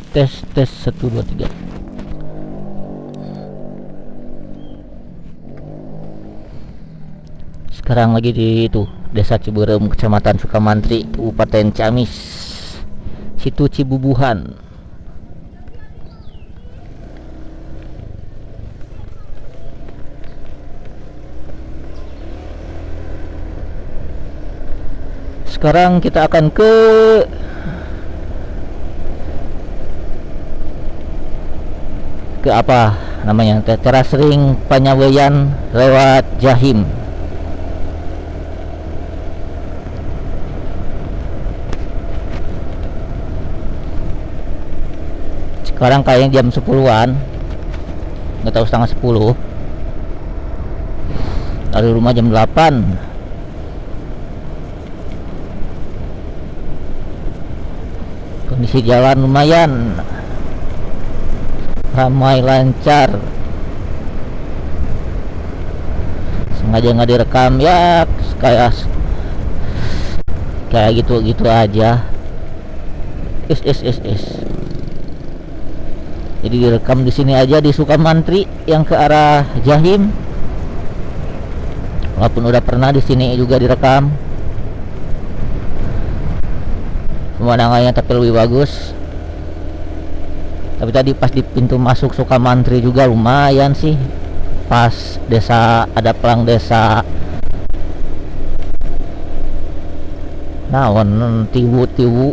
Tes tes 1 2 3. Sekarang lagi di itu Desa Ciberem, Kecamatan Sukamantri, Kabupaten Ciamis, Situ Cibubuhan. Sekarang kita akan ke apa namanya, teras ring Panyaweyan lewat Jahim. Sekarang kayaknya jam 10-an, nggak tahu, setengah 10. Dari rumah jam 8. Kondisi jalan lumayan ramai, lancar. Sengaja nggak direkam ya, kayak gitu aja. Jadi direkam di sini aja, di Sukamantri yang ke arah Jahim. Walaupun udah pernah di sini juga direkam. Pemandangannya tapi lebih bagus. Tapi tadi pas di pintu masuk Sukamantri juga lumayan sih. Pas desa, ada pelang desa naon tiwu-tiwu.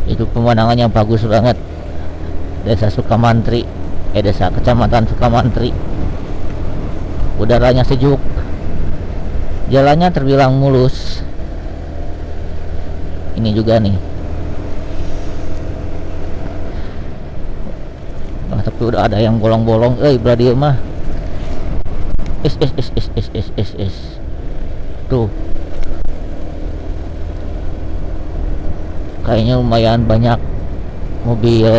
Itu pemandangannya bagus banget. Desa Sukamantri, desa Kecamatan Sukamantri. Udaranya sejuk. Jalannya terbilang mulus. Ini juga nih. Tapi udah ada yang bolong-bolong. Berarti mah. Tuh. Kayaknya lumayan banyak mobil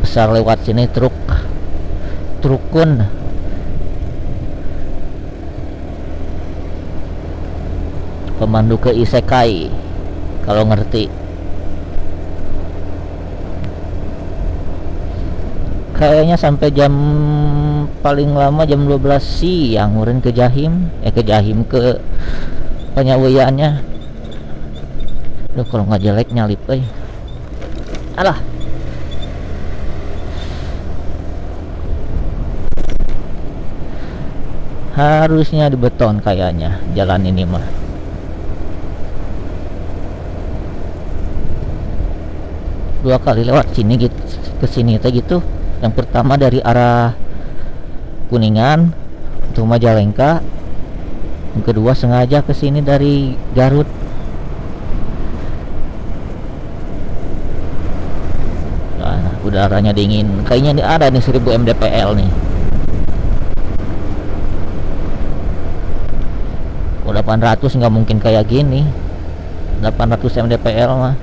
besar lewat sini, trukun. Pemandu ke Isekai kalau ngerti. Kayaknya sampai jam paling lama jam 12 siang urin ke Jahim, ke Panyaweyannya. Duh, kalau nggak jelek nyalip alah. Harusnya dibeton kayaknya jalan ini mah. Dua kali lewat sini gitu, ke sini gitu. Yang pertama dari arah Kuningan untuk Majalengka. Yang kedua sengaja ke sini dari Garut. Nah, udaranya dingin. Kayaknya ini ada nih 1000 mdpl nih. 800 nggak mungkin kayak gini. 800 mdpl mah.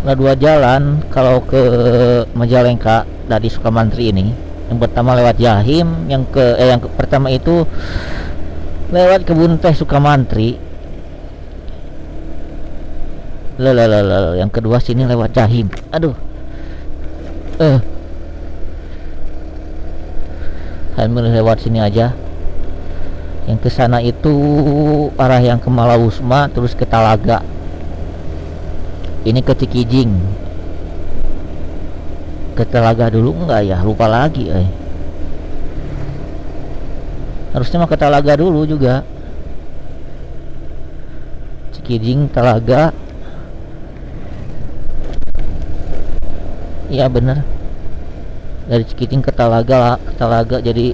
Ada dua jalan kalau ke Majalengka dari Sukamantri ini. Yang pertama lewat Jahim, yang pertama itu lewat kebun teh Sukamantri. Yang kedua sini lewat Jahim. Aduh. Saya milih lewat sini aja. Yang ke sana itu arah yang ke Malausma terus ke Talaga. Ini ke Cikijing. Ke Talaga dulu enggak ya? Lupa lagi. Harusnya mah ke Talaga dulu juga. Cikijing, Talaga. Iya bener. Dari Cikijing ke Talaga jadi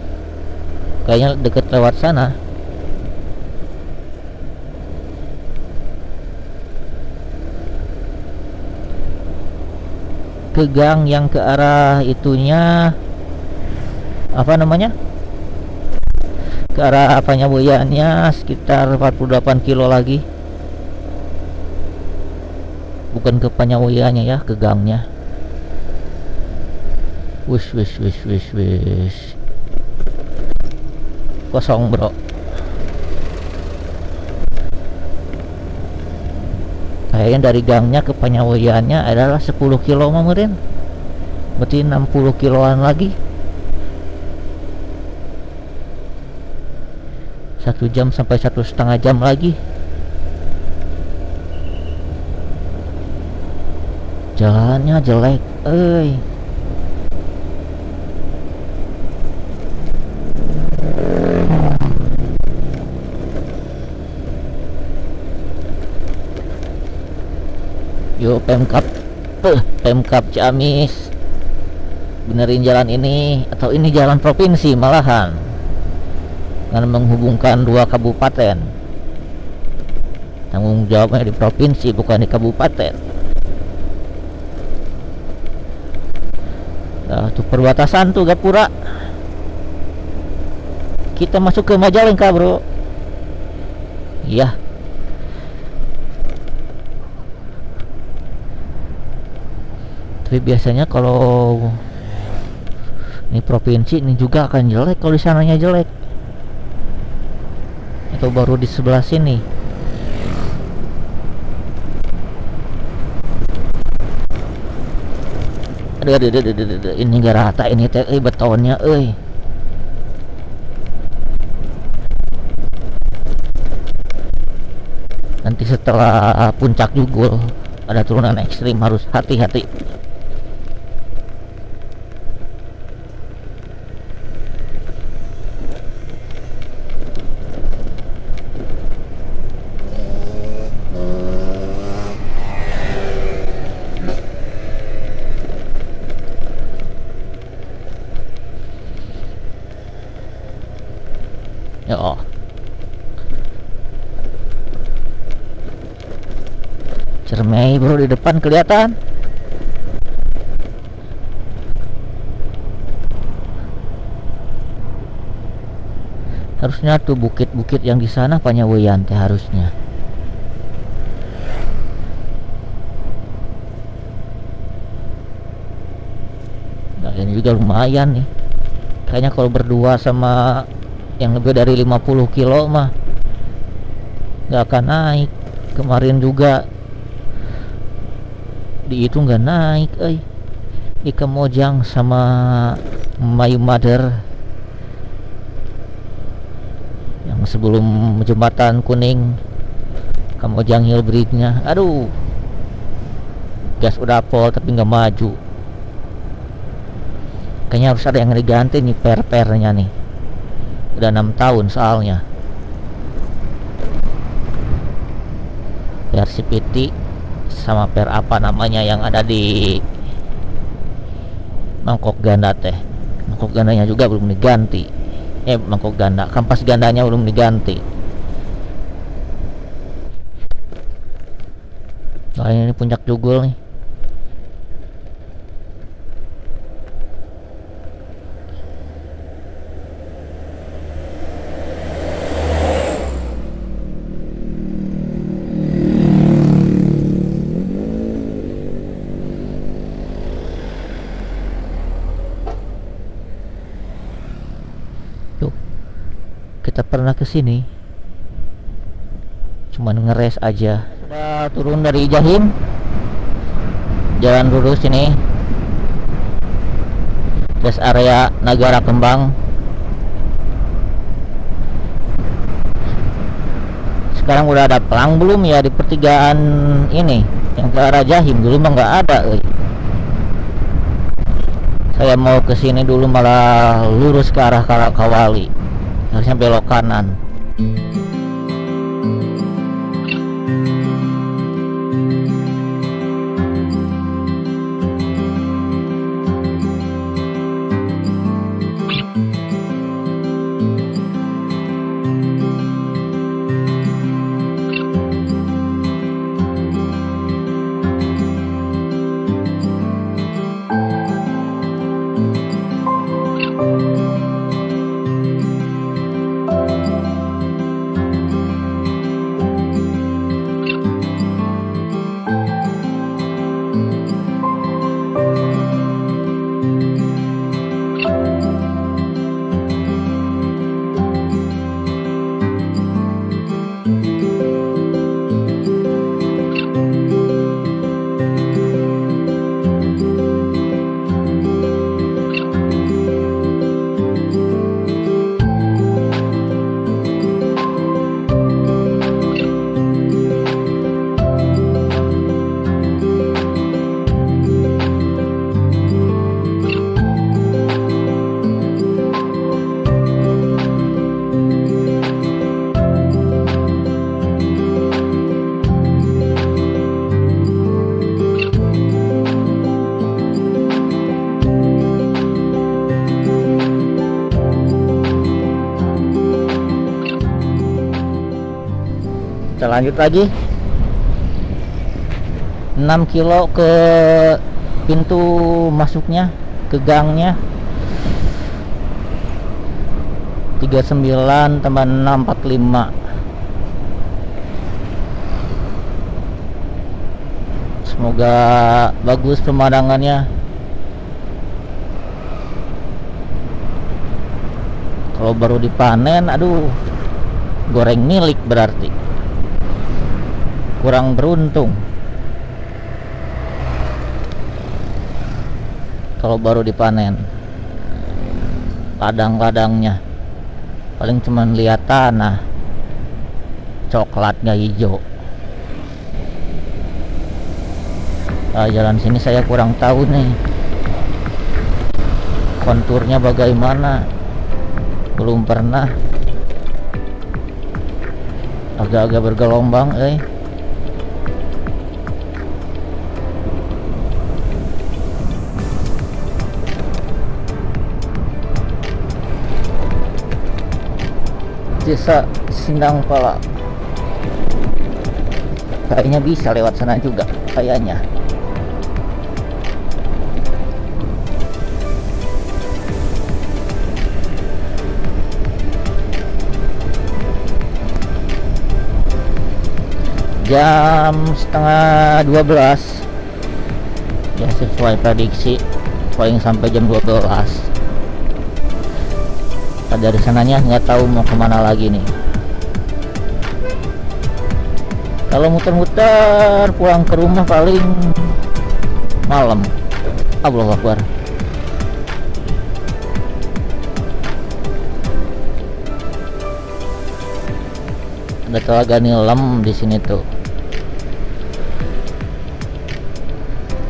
kayaknya deket lewat sana. Ke gang yang ke arah itunya apa namanya, ke arah Panyaweyannya sekitar 48 kilo lagi. Bukan ke Panyaweyannya ya, ke gangnya. Wis. Kosong, bro. Kayaknya dari gangnya ke Panyawoyannya adalah 10 kilo meren. Berarti 60 kiloan lagi. 1 jam sampai 1,5 jam lagi. Jalannya jelek, Yuk Pemkap Ciamis, benerin jalan ini, atau ini jalan provinsi malahan, dengan menghubungkan 2 kabupaten. Tanggung jawabnya di provinsi, bukan di kabupaten. Nah, tuh perbatasan tuh Gapura. Kita masuk ke Majalengka, bro. Iya. Tapi biasanya kalau ini provinsi ini juga akan jelek kalau di sananya jelek. Atau baru di sebelah sini. Aduh, ini gak rata ini teh, betonnya, Nanti setelah puncak Jugul ada turunan ekstrim, harus hati-hati. Ya, Cermai, bro, di depan kelihatan. Harusnya tuh bukit-bukit yang di sana Panyawoyan teh harusnya. Nah, ini juga lumayan nih. Kayaknya kalau berdua sama yang lebih dari 50 kilo mah nggak akan naik. Kemarin juga di itu nggak naik, di Kemojang sama Mayu Mother yang sebelum jembatan kuning, Kemojang Hill Bridge-nya. Aduh, gas udah pol tapi nggak maju. Kayaknya harus ada yang diganti nih per-pernya nih. Udah 6 tahun soalnya. Per CPT sama per apa namanya yang ada di mangkok ganda teh. Mangkok gandanya juga belum diganti. Mangkok ganda, kampas gandanya belum diganti. Nah, ini puncak Jugul nih. Kita pernah kesini, cuman ngeres aja. Sudah turun dari Jahim, jalan lurus ini, rest area Nagara Kembang. Sekarang udah ada pelang belum ya di pertigaan ini yang ke arah Jahim? Dulu mah nggak ada. Saya mau kesini dulu malah lurus ke arah Kawali. Harusnya belok kanan. Kita lanjut lagi 6 kilo ke pintu masuknya, ke gangnya. 39 tambah 6 45. Semoga bagus pemandangannya. Kalau baru dipanen, aduh, goreng milik berarti. Kurang beruntung. Kalau baru dipanen, ladang-ladangnya paling cuman lihat tanah, coklatnya hijau. Jalan sini saya kurang tahu nih konturnya bagaimana, belum pernah. Agak-agak bergelombang, Desa Sindang Pala. Kayaknya bisa lewat sana juga, kayaknya. Jam setengah 12 ya, sesuai prediksi paling sampai jam 12. Dari sananya nggak tahu mau kemana lagi nih. Kalau muter-muter pulang ke rumah paling malam. Allahu Akbar. Ada telaga Nilem di sini tuh.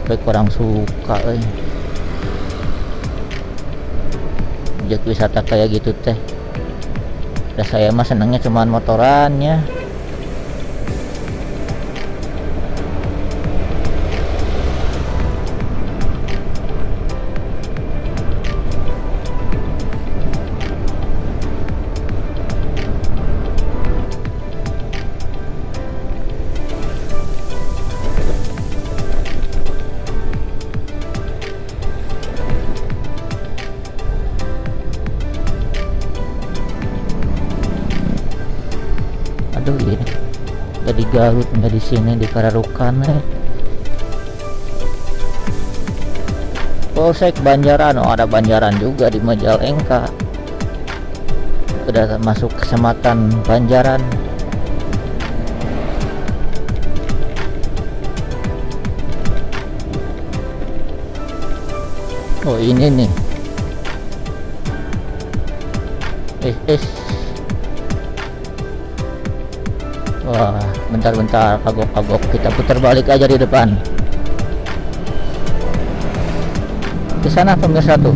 Tapi kurang suka, objek wisata kayak gitu teh. Udah saya mah senangnya cuman motorannya. Aduh, ini nggak di Garut, nggak di sini, di Kararukan. Polsek Banjaran, oh ada Banjaran juga di Majalengka. Udah masuk kecamatan Banjaran. Oh ini nih. Wah, bentar-bentar, kagok-kagok. Kita putar balik aja di depan. Ke sana pemirsa tuh.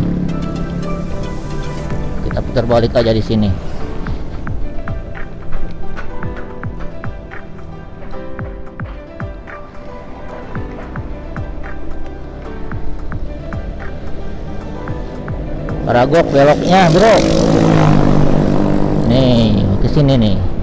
Kita putar balik aja di sini. Paragok beloknya, bro. Nih, ke sini nih.